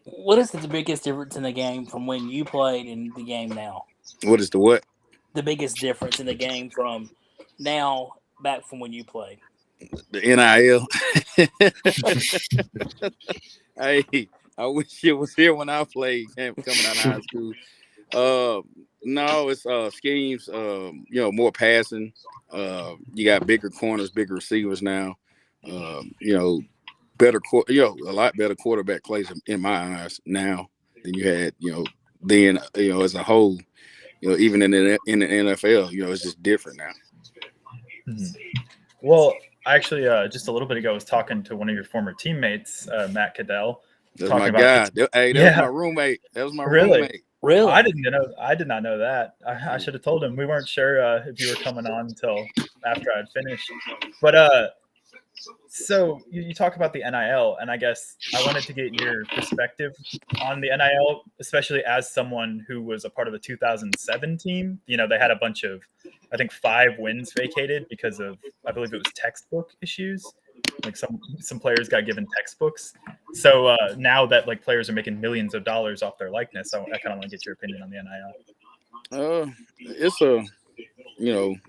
What is the biggest difference in the game from when you played in the game now? What is the what? The biggest difference in the game from now back from when you played? The NIL. Hey, I wish it was here when I played coming out of high school. No, it's schemes. More passing. You got bigger corners, bigger receivers now. Better, a lot better quarterback plays in my eyes now than you had, then, as a whole, even in the NFL, it's just different now. Mm-hmm. Well, I actually just a little bit ago was talking to one of your former teammates, Matt Cadell. That's my guy. Hey, that was my roommate. That was my roommate. Really? I did not know that. I should have told him. We weren't sure if you were coming on until after I'd finished. But so you talk about the NIL, and I guess I wanted to get your perspective on the NIL, especially as someone who was a part of the 2007 team. They had a bunch of, I think, 5 wins vacated because of, I believe it was textbook issues. Like some players got given textbooks. So now that like players are making millions of dollars off their likeness, I kind of want to get your opinion on the NIL. It's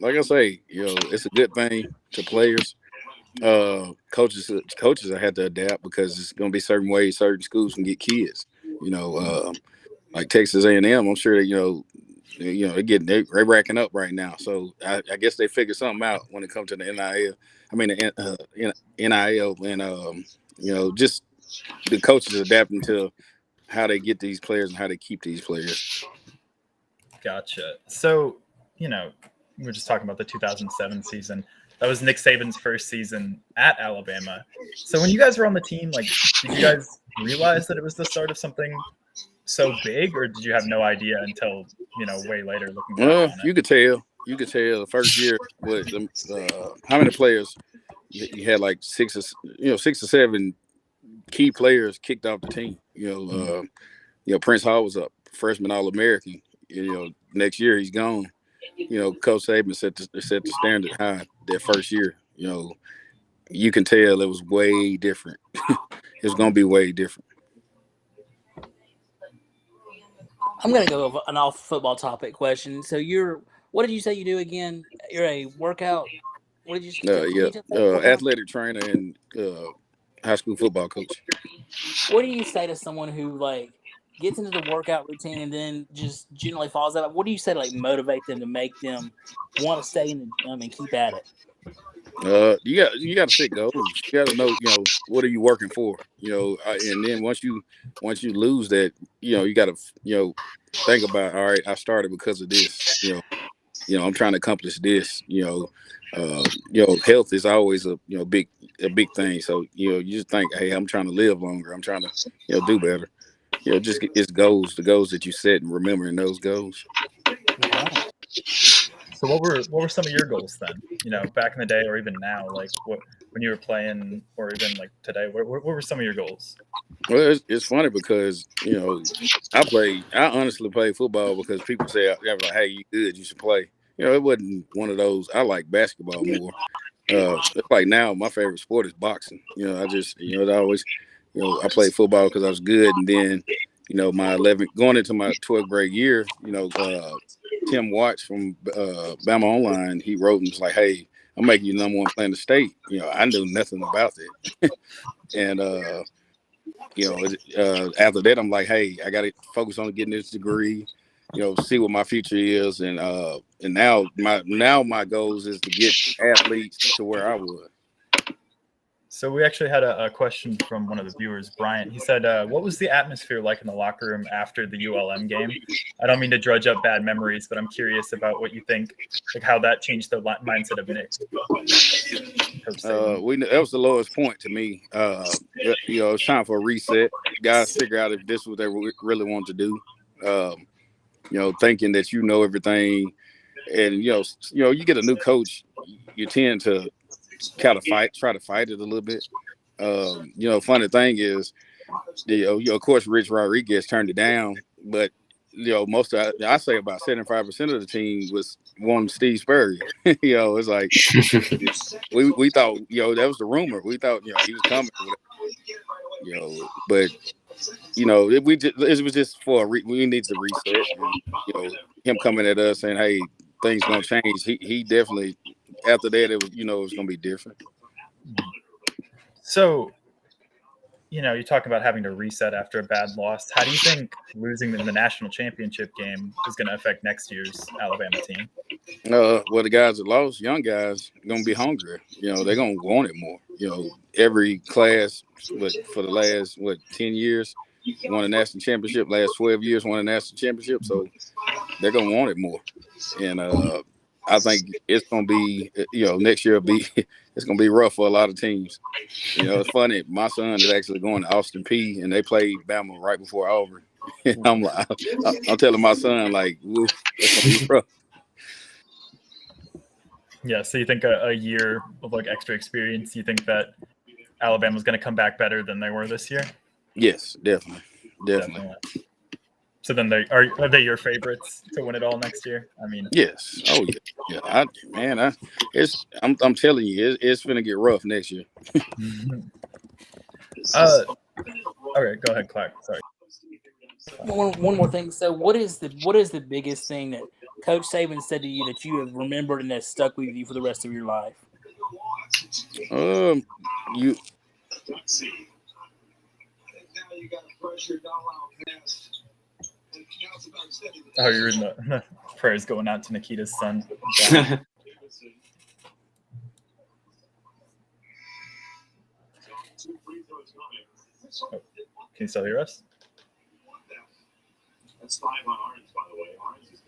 like I say, it's a good thing to players. Coaches have had to adapt because it's going to be certain ways certain schools can get kids. Like Texas A&M, I'm sure that they're racking up right now. So I guess they figured something out when it comes to the NIL. I mean the NIL and just the coaches adapting to how they get these players and how they keep these players. Gotcha. So we're just talking about the 2007 season. That was Nick Saban's first season at Alabama. So when you guys were on the team, like, did you guys realize that it was the start of something so big, or did you have no idea until way later looking back on it? You could tell. You could tell the first year with how many players you had, like 6 or 7 key players kicked off the team. Prince Hall was a freshman All-American. Next year he's gone. Coach Saban set the standard high that first year. You can tell it was way different. It's going to be way different. I'm going to go with an off-football topic question. So what did you say you do again? You're a workout. What did you say? Athletic trainer and high school football coach. What do you say to someone who gets into the workout routine and then just generally falls out? What do you say to motivate them to make them want to stay in the gym and keep at it? You got to set goals. You got to know, what are you working for? And then once you lose that, you got to, think about, all right, I started because of this. I'm trying to accomplish this. Health is always a big thing. So you just think, hey, I'm trying to live longer. I'm trying to do better. It's goals, the goals that you set, and remembering those goals. So what were some of your goals then? Back in the day, or even now, when you were playing, or even today, what were some of your goals? Well, it's funny because I honestly played football because people say, hey, you good, you should play. It wasn't one of those. I like basketball more. It's like now my favorite sport is boxing. I just it always I played football because I was good, and then my 11th going into my 12th grade year, Tim Watts from Bama Online, he wrote and was like, hey, I'm making you number one player in the state. I knew nothing about that. And, after that, I'm like, hey, I got to focus on getting this degree, see what my future is. And now my goals is to get athletes to where I was. So we actually had a question from one of the viewers, Bryant. He said, what was the atmosphere like in the locker room after the ULM game? I don't mean to drudge up bad memories, but I'm curious about what you think, how that changed the mindset of Nick. That was the lowest point to me. It's time for a reset. Guys figure out if this is what they really want to do. Thinking that everything. And, you get a new coach, you tend to try to fight it a little bit. Funny thing is, of course, Rich Rodriguez turned it down, but I say about 75% of the team was wanting Steve Spurrier. It's like we thought, that was the rumor. We thought, he was coming. But it was just we need to reset. And, him coming at us saying, hey, things gonna change. He definitely. After that, it was, it was going to be different. So, you talk about having to reset after a bad loss. How do you think losing in the national championship game is going to affect next year's Alabama team? Well, the guys that lost, young guys, are going to be hungry. They're going to want it more. Every class for the last, 10 years, won a national championship. Last 12 years, won a national championship. So they're going to want it more. And, I think it's going to be, next year it's going to be rough for a lot of teams. It's funny. My son is actually going to Austin Peay, and they played Bama right before Auburn. I'm telling my son, woo, it's going to be rough. Yeah, so you think a year of extra experience, you think that Alabama's going to come back better than they were this year? Yes, definitely. So then are they your favorites to win it all next year? I mean, yes. Oh yeah. I'm telling you, it's gonna get rough next year. Okay, go ahead, Clack. Sorry. One more thing. So what is the biggest thing that Coach Saban said to you that you have remembered and that's stuck with you for the rest of your life? Oh, you're in the prayers going out to Nikita's son. Yeah. Oh, can you still hear us? That's 5 on Orange, by the way. Orange is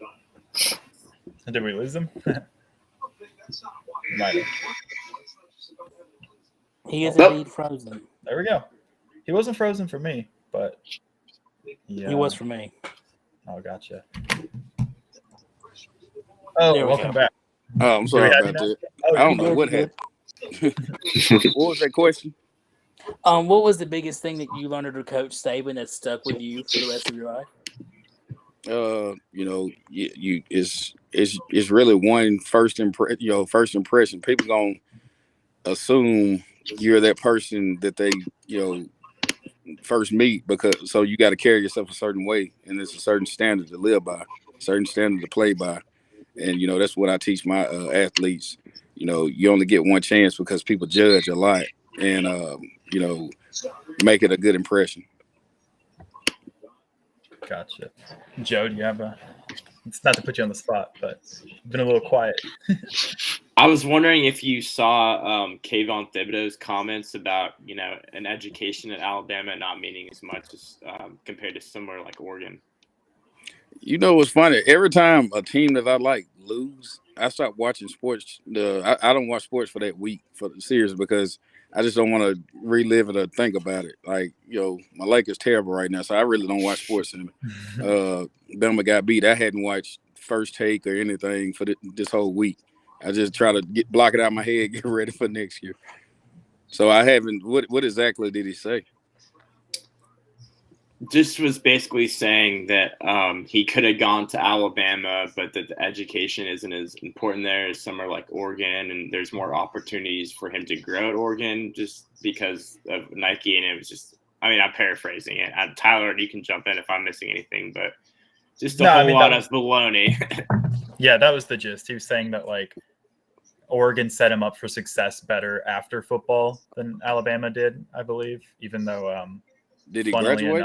done. Did we lose him? He is indeed frozen. There we go. He wasn't frozen for me, but Yeah. He was for me. Oh, gotcha. Oh, There we welcome go. back. Oh, I'm sorry Do we have about you that. Oh, I don't you're know what good. happened. What was that question? What was the biggest thing that you learned under Coach Saban that stuck with you for the rest of your life? You know, it's really one first impression. People gonna assume you're that person that they first meet, because so you got to carry yourself a certain way, and there's a certain standard to live by, certain standard to play by, and that's what I teach my athletes. You only get one chance because people judge a lot, and make it a good impression. Gotcha. Joe, do you have it's not to put you on the spot, but you've been a little quiet. I was wondering if you saw Kayvon Thibodeau's comments about, an education at Alabama not meaning as much as compared to somewhere like Oregon. What's funny? Every time a team that I like lose, I stop watching sports. I don't watch sports for that week, for the series, because I just don't want to relive it or think about it. Like, my Lakers terrible right now, so I really don't watch sports anymore. Bama got beat. I hadn't watched First Take or anything for this whole week. I just try to block it out of my head, get ready for next year. So I haven't. What exactly did he say? Just was basically saying that he could have gone to Alabama, but that the education isn't as important there as somewhere like Oregon, and there's more opportunities for him to grow at Oregon just because of Nike. And it was just, I'm paraphrasing it. Tyler, you can jump in if I'm missing anything, but just a whole lot of baloney. Yeah, that was the gist. He was saying that, like, Oregon set him up for success better after football than Alabama did, I believe, even though did he graduate?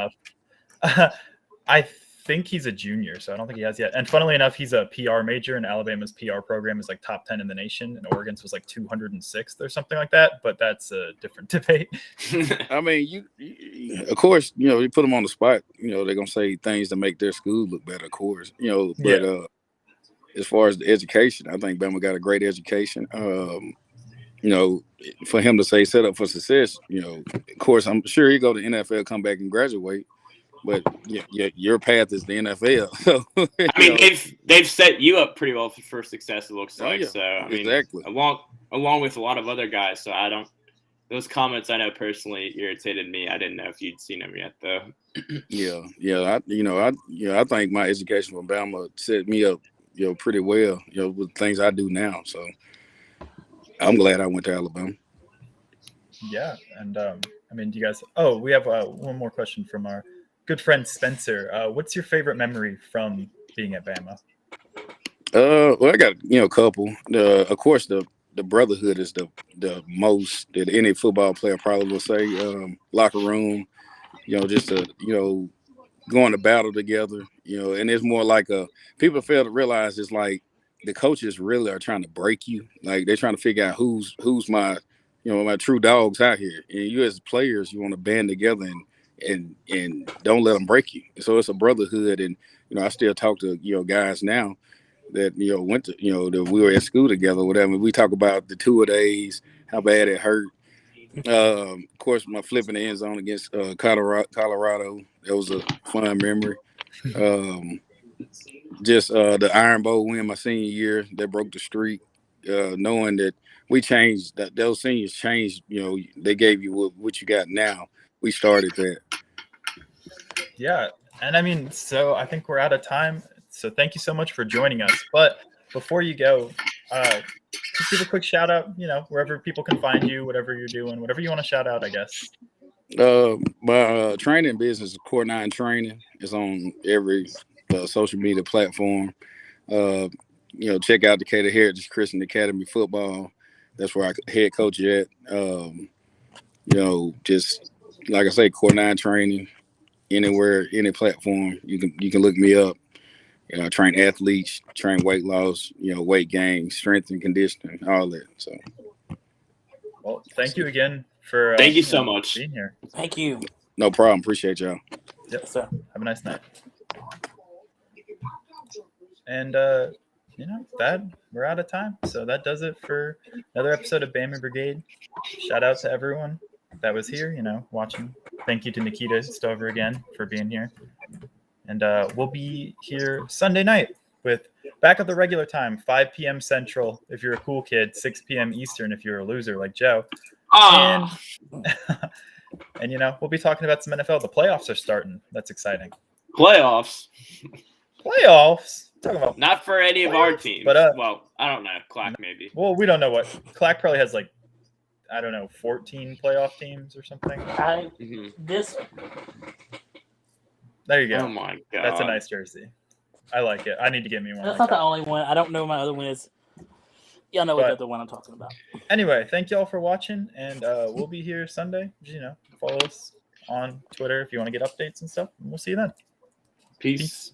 I think he's a junior, so I don't think he has yet. And funnily enough, he's a PR major, and Alabama's PR program is like top 10 in the nation, and Oregon's was like 206th or something like that. But that's a different debate. You of course, you put them on the spot. They're gonna say things to make their school look better, of course. But as far as the education, I think Bama got a great education. For him to say set up for success, of course, I'm sure he go to NFL, come back and graduate. But your path is the NFL. So they've set you up pretty well for success. It looks like. Yeah, so exactly. Along with a lot of other guys. So I don't. Those comments I know personally irritated me. I didn't know if you'd seen them yet, though. I think my education from Bama set me up, pretty well, with things I do now. So I'm glad I went to Alabama. Yeah, and do you guys? Oh, we have one more question from our good friend Spencer. What's your favorite memory from being at Bama? Well, I got a couple. Of course, the brotherhood is the most that any football player probably will say. Locker room, just going to battle together. And it's more like people fail to realize it's like the coaches really are trying to break you. Like they're trying to figure out who's my my true dogs out here. And you as players, you want to band together and don't let them break you. So it's a brotherhood, and I still talk to guys now that went to that we were at school together, whatever. We talk about the 2 days, how bad it hurt. Of course, my flipping the end zone against Colorado, that was a fun memory. Just the Iron Bowl win my senior year that broke the streak. Knowing that we changed, that those seniors changed. They gave you what you got now. We started that. Yeah, and so I think we're out of time. So thank you so much for joining us. But before you go, just give a quick shout out, wherever people can find you, whatever you're doing, whatever you want to shout out, I guess. My training business, Core 9 Training, is on every social media platform. Check out Decatur Heritage Christian Academy Football. That's where I head coach at. Just like I say, Core 9 Training, anywhere, any platform, you can look me up. I train athletes, train weight loss, weight gain, strength and conditioning, all that. So, well, thank you again for thank you so much being here. Thank you. No problem. Appreciate y'all. Yep. So have a nice night. And that we're out of time. So that does it for another episode of Bama Brigade. Shout out to everyone. that was here, watching. Thank you to Nikita Stover again for being here. And we'll be here Sunday night with back at the regular time, 5 p.m. Central if you're a cool kid, 6 p.m. Eastern if you're a loser like Joe. Ah, And we'll be talking about some NFL. The playoffs are starting. That's exciting. playoffs. Playoffs? Talking about Not for any of our teams. But, well, I don't know. Clack maybe. well, we don't know what. Clack probably has 14 playoff teams or something. This There you go. Oh my god. That's a nice jersey. I like it. I need to get me one. That's like not the only one. I don't know my other one is. Y'all know what the other one I'm talking about. Anyway, thank you all for watching, and we'll be here Sunday. Follow us on Twitter if you want to get updates and stuff. And we'll see you then. Peace.